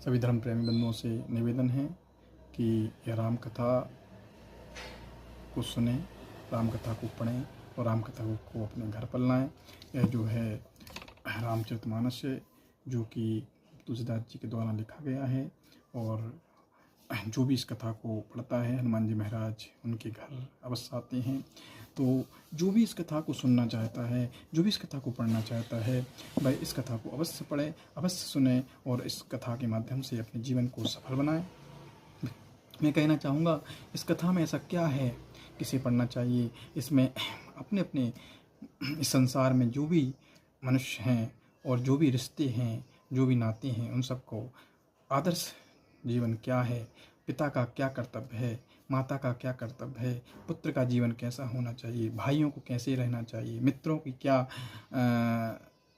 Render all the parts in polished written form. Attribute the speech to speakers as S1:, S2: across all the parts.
S1: सभी धर्म प्रेमी बंधुओं से निवेदन है कि यह राम कथा को सुने, राम कथा को पढ़ें और राम कथा को अपने घर पर लाएँ। यह जो है रामचरितमानस है, जो कि तुलसीदास जी के द्वारा लिखा गया है, और जो भी इस कथा को पढ़ता है, हनुमान जी महाराज उनके घर अवश्य आते हैं। तो जो भी इस कथा को सुनना चाहता है, जो भी इस कथा को पढ़ना चाहता है, वह इस कथा को अवश्य पढ़े, अवश्य सुने और इस कथा के माध्यम से अपने जीवन को सफल बनाए। मैं कहना चाहूँगा, इस कथा में ऐसा क्या है, किसे पढ़ना चाहिए। इसमें अपने अपने इस संसार में जो भी मनुष्य हैं और जो भी रिश्ते हैं, जो भी नाते हैं, उन सबको आदर्श जीवन क्या है, पिता का क्या कर्तव्य है, माता का क्या कर्तव्य है, पुत्र का जीवन कैसा होना चाहिए, भाइयों को कैसे रहना चाहिए, मित्रों की क्या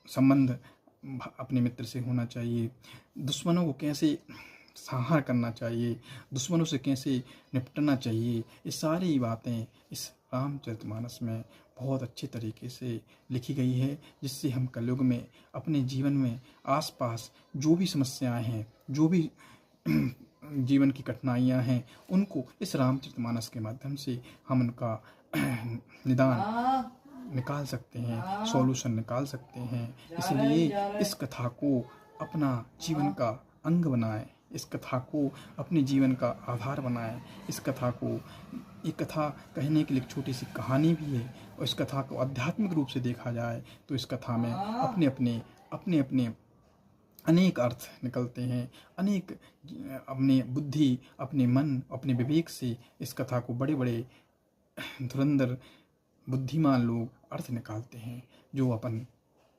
S1: संबंध अपने मित्र से होना चाहिए, दुश्मनों को कैसे संहार करना चाहिए, दुश्मनों से कैसे निपटना चाहिए, ये सारी बातें इस रामचरितमानस में बहुत अच्छे तरीके से लिखी गई है, जिससे हम कलयुग में अपने जीवन में आसपास जो भी समस्याएं हैं, जो भी जीवन की कठिनाइयां हैं, उनको इस रामचरितमानस के माध्यम से हम उनका निदान निकाल सकते हैं, सॉल्यूशन निकाल सकते हैं। इसलिए इस कथा को अपना जीवन का अंग बनाएं, इस कथा को अपने जीवन का आधार बनाएं। इस कथा को, एक कथा कहने के लिए एक छोटी सी कहानी भी है, और इस कथा को आध्यात्मिक रूप से देखा जाए तो इस कथा में अपने अपने अनेक अर्थ निकलते हैं। अनेक अपने बुद्धि, अपने मन, अपने विवेक से इस कथा को बड़े बड़े धुरंधर बुद्धिमान लोग अर्थ निकालते हैं, जो अपन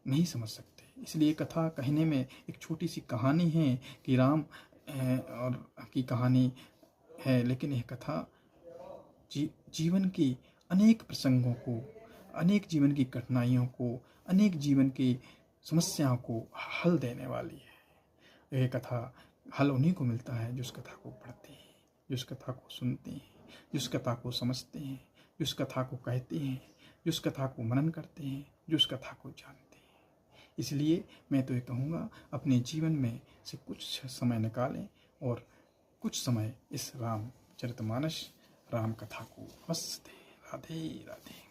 S1: नहीं समझ सकते। इसलिए कथा कहने में एक छोटी सी कहानी है कि राम और की कहानी है, लेकिन यह कथा जीवन की अनेक प्रसंगों को, अनेक जीवन की कठिनाइयों को, अनेक जीवन की समस्याओं को हल देने वाली है। यह कथा हल उन्हीं को मिलता है जो इस कथा को पढ़ते हैं, जो इस कथा को सुनते हैं, जो इस कथा को समझते हैं, जो इस कथा को कहते हैं, जो इस कथा को मनन करते हैं, जो इस कथा को जानते हैं। इसलिए मैं तो ये कहूँगा, अपने जीवन में से कुछ समय निकालें और कुछ समय इस रामचरितमानस राम कथा को अवश्य दें। राधे राधे।